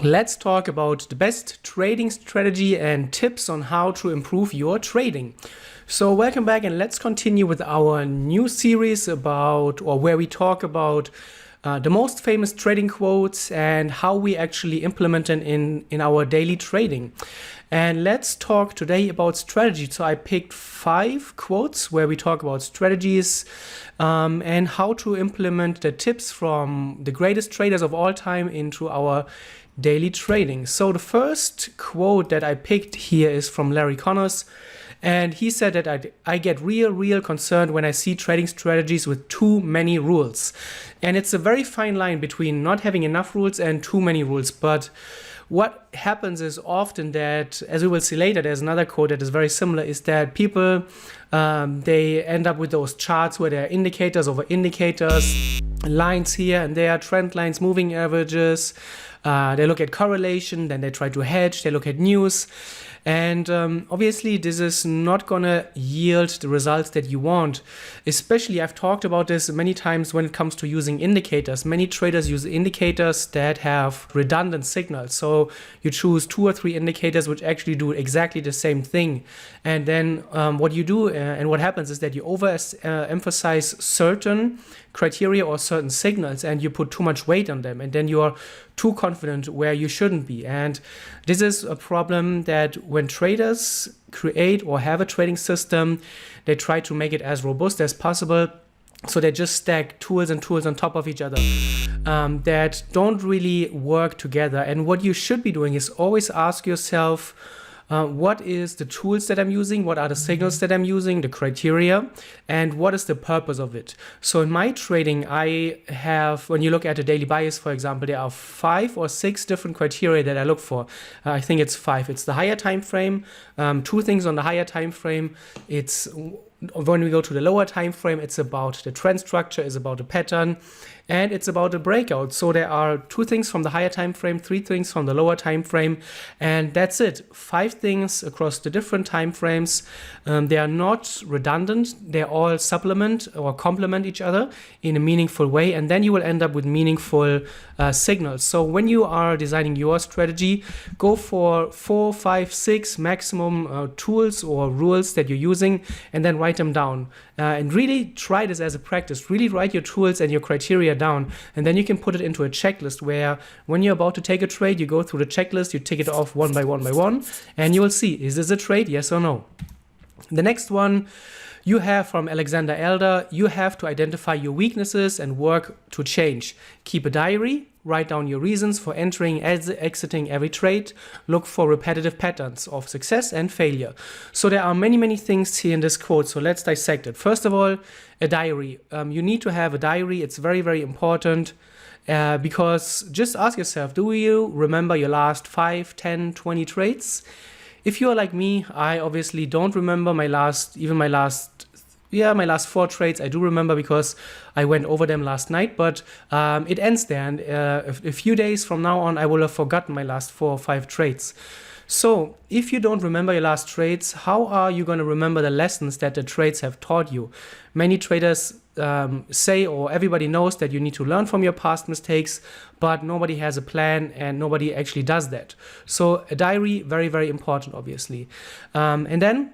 Let's talk about the best trading strategy and tips on how to improve your trading. So welcome back, and let's continue with our new series about, or where we talk about the most famous trading quotes and how we actually implement them in our daily trading. And let's talk today about strategy. So I picked 5 quotes where we talk about strategies and how to implement the tips from the greatest traders of all time into our daily trading. So the first quote that I picked here is from Larry Connors. And he said that I get real concerned when I see trading strategies with too many rules. And it's a very fine line between not having enough rules and too many rules. But what happens is often that, as we will see later, there's another quote that is very similar, is that people, they end up with those charts where there are indicators over indicators, lines here and there, trend lines, moving averages. They look at correlation, then they try to hedge, they look at news. And obviously this is not gonna yield the results that you want. Especially, I've talked about this many times when it comes to using indicators. Many traders use indicators that have redundant signals. So you choose 2 or 3 indicators which actually do exactly the same thing. And then what you do and what happens is that you emphasize certain criteria or certain signals, and you put too much weight on them, and then you are too confident where you shouldn't be. And this is a problem that when traders create or have a trading system, they try to make it as robust as possible. So they just stack tools and tools on top of each other that don't really work together. And what you should be doing is always ask yourself, what is the tools that I'm using? What are the signals that I'm using, the criteria, and what is the purpose of it? So in my trading, I have, when you look at a daily bias, for example, there are 5 or 6 different criteria that I look for. I think it's 5. It's the higher time frame, 2 things on the higher time frame. It's when we go to the lower time frame, it's about the trend structure, it's about the pattern, and it's about the breakout. So there are 2 things from the higher time frame, 3 things from the lower time frame, and that's it. 5 things across the different time frames. They are not redundant. They all supplement or complement each other in a meaningful way, and then you will end up with meaningful signals. So when you are designing your strategy, go for 4, 5, 6 maximum tools or rules that you're using, and then write them down. And really try this as a practice. Really write your tools and your criteria down, and then you can put it into a checklist where when you're about to take a trade, you go through the checklist, you tick it off one by one, and you will see, is this a trade, yes or no? The next one you have from Alexander Elder, you have to identify your weaknesses and work to change. Keep a diary, write down your reasons for entering and exiting every trade, look for repetitive patterns of success and failure. So there are many things here in this quote, so let's dissect it. First of all, a diary. You need to have a diary. It's very important because just ask yourself, do you remember your last 5, 10, 20 trades? If you are like me, I obviously don't remember my last 4 trades. I do remember because I went over them last night, but it ends there. And a few days from now on, I will have forgotten my last 4 or 5 trades. So if you don't remember your last trades, how are you going to remember the lessons that the trades have taught you? Many traders say, or everybody knows, that you need to learn from your past mistakes, but nobody has a plan and nobody actually does that. So a diary, very important, obviously. And then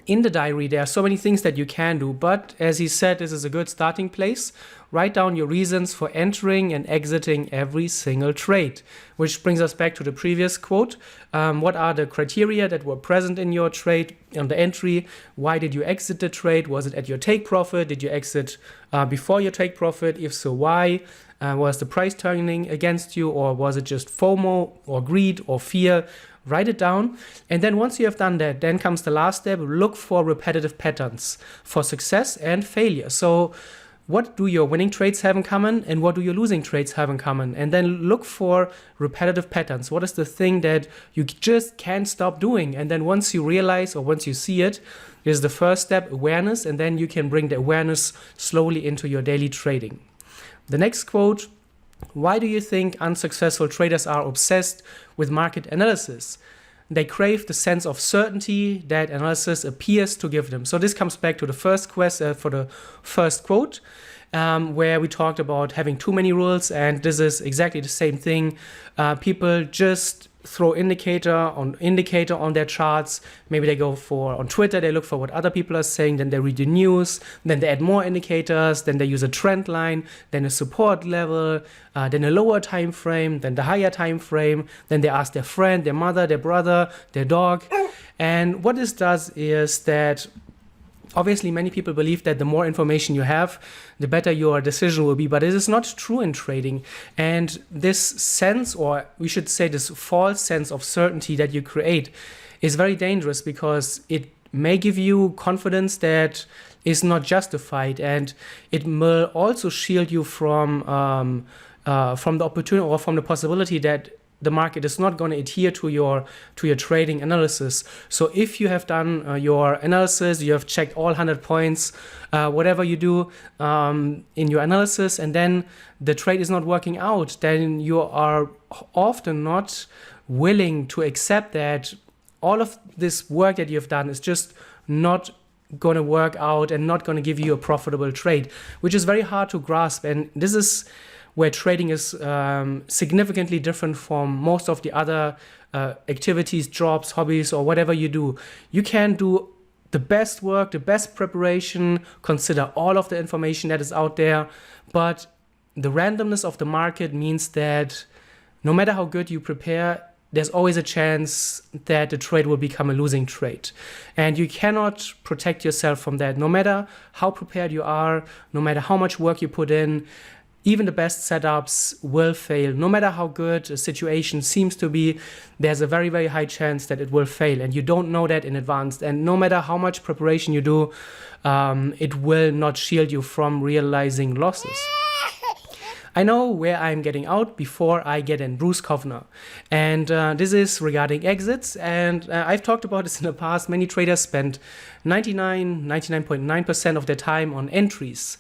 in the diary, there are so many things that you can do, but as he said, this is a good starting place. Write down your reasons for entering and exiting every single trade, which brings us back to the previous quote. What are the criteria that were present in your trade on the entry? Why did you exit the trade? Was it at your take profit? Did you exit before your take profit? If so, why? Was the price turning against you, or was it just FOMO or greed or fear? Write it down, and then once you have done that, then comes the last step. Look for repetitive patterns for success and failure. So what do your winning trades have in common, and what do your losing trades have in common? And then look for repetitive patterns. What is the thing that you just can't stop doing? And then once you realize, or once you see it, is the first step, awareness, and then you can bring the awareness slowly into your daily trading. The next quote: why do you think unsuccessful traders are obsessed with market analysis? They crave the sense of certainty that analysis appears to give them. So this comes back to the first quote. where we talked about having too many rules, and this is exactly the same thing. People just throw indicator on their charts. Maybe they go on Twitter, they look for what other people are saying, then they read the news, then they add more indicators, then they use a trend line, then a support level, then a lower time frame, then the higher time frame, then they ask their friend, their mother, their brother, their dog. And what this does is that obviously many people believe that the more information you have, the better your decision will be, but it is not true in trading. And this sense, or we should say this false sense of certainty that you create, is very dangerous, because it may give you confidence that is not justified, and it will also shield you from the opportunity or from the possibility that the market is not going to adhere to your trading analysis. So if you have done your analysis, you have checked all 100 points, whatever you do in your analysis, and then the trade is not working out, then you are often not willing to accept that all of this work that you've done is just not going to work out and not going to give you a profitable trade, which is very hard to grasp. And this is where trading is significantly different from most of the other activities, jobs, hobbies, or whatever you do. You can do the best work, the best preparation, consider all of the information that is out there, but the randomness of the market means that no matter how good you prepare, there's always a chance that the trade will become a losing trade. And you cannot protect yourself from that. No matter how prepared you are, no matter how much work you put in, even the best setups will fail. No matter how good a situation seems to be, there's a very, very high chance that it will fail. And you don't know that in advance. And no matter how much preparation you do, it will not shield you from realizing losses. I know where I'm getting out before I get in, Bruce Kovner. And this is regarding exits. And I've talked about this in the past. Many traders spend 99.9% of their time on entries.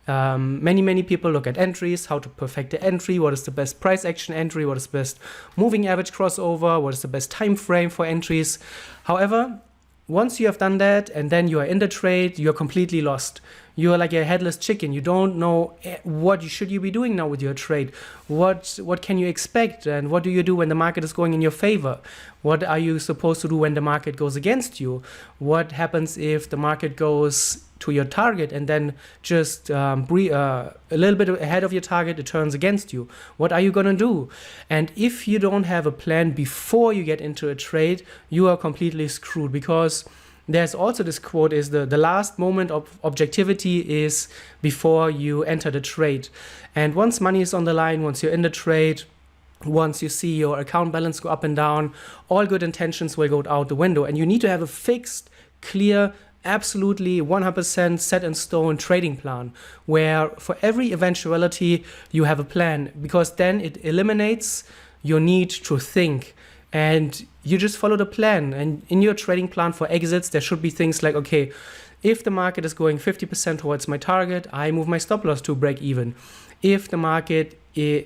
Many people look at entries, how to perfect the entry, what is the best price action entry, what is the best moving average crossover, what is the best time frame for entries. However, once you have done that and then you are in the trade, you're completely lost. You are like a headless chicken. You don't know what should you be doing now with your trade. What can you expect, and what do you do when the market is going in your favor? What are you supposed to do when the market goes against you? What happens if the market goes to your target and then just a little bit ahead of your target, it turns against you? What are you going to do? And if you don't have a plan before you get into a trade, you are completely screwed, because there's also this quote is the last moment of objectivity is before you enter the trade. And once money is on the line, once you're in the trade, once you see your account balance go up and down, all good intentions will go out the window. And you need to have a fixed, clear, absolutely 100% set in stone trading plan, where for every eventuality you have a plan, because then it eliminates your need to think. And you just follow the plan. And in your trading plan for exits, there should be things like, okay, if the market is going 50% towards my target, I move my stop loss to break even. If the market,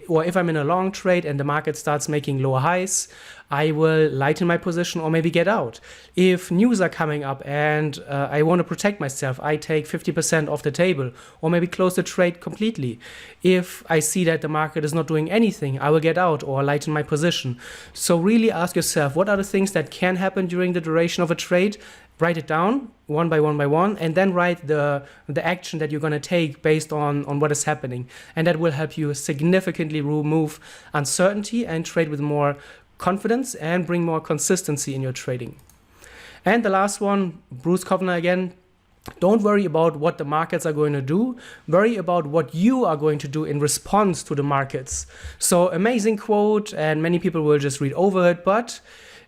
or if I'm in a long trade and the market starts making lower highs, I will lighten my position or maybe get out. If news are coming up and I want to protect myself, I take 50% off the table or maybe close the trade completely. If I see that the market is not doing anything, I will get out or lighten my position. So really ask yourself, what are the things that can happen during the duration of a trade? Write it down one by one, and then write the action that you're going to take based on what is happening. And that will help you significantly remove uncertainty and trade with more confidence and bring more consistency in your trading. And the last one, Bruce Kovner again, don't worry about what the markets are going to do. Worry about what you are going to do in response to the markets. So amazing quote, and many people will just read over it, but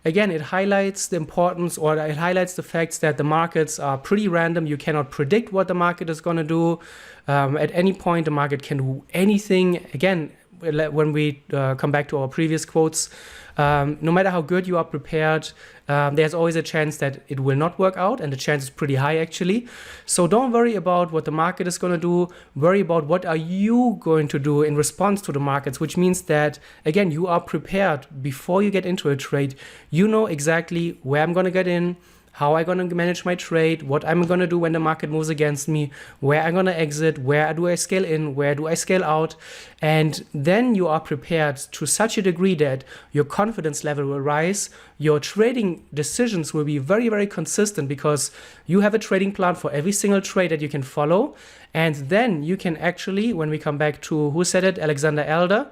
again, it highlights the importance, or it highlights the facts that the markets are pretty random. You cannot predict what the market is going to do. At any point, the market can do anything. Again, when we come back to our previous quotes, no matter how good you are prepared, there's always a chance that it will not work out, and the chance is pretty high actually. So don't worry about what the market is going to do. Worry about what are you going to do in response to the markets, which means that, again, you are prepared before you get into a trade. You know exactly where I'm going to get in, how I'm gonna manage my trade, what I'm gonna do when the market moves against me, where I'm gonna exit, where do I scale in, where do I scale out. And then you are prepared to such a degree that your confidence level will rise, your trading decisions will be very, very consistent because you have a trading plan for every single trade that you can follow. And then you can actually, when we come back to, who said it, Alexander Elder?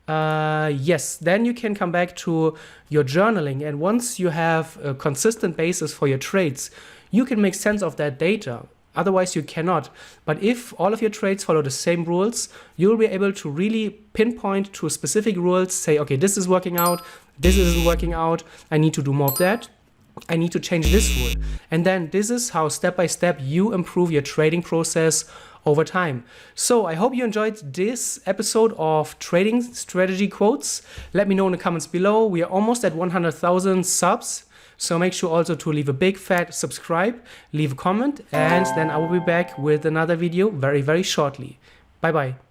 Yes, then you can come back to your journaling, and once you have a consistent basis for your trades, you can make sense of that data. Otherwise you cannot. But if all of your trades follow the same rules, you'll be able to really pinpoint to specific rules, say, okay, this is working out, this isn't working out, I need to do more of that, I need to change this rule. And then this is how step by step you improve your trading process over time. So I hope you enjoyed this episode of Trading Strategy Quotes. Let me know in the comments below. We are almost at 100,000 subs. So make sure also to leave a big fat subscribe, leave a comment, and then I will be back with another video very, very shortly. Bye bye.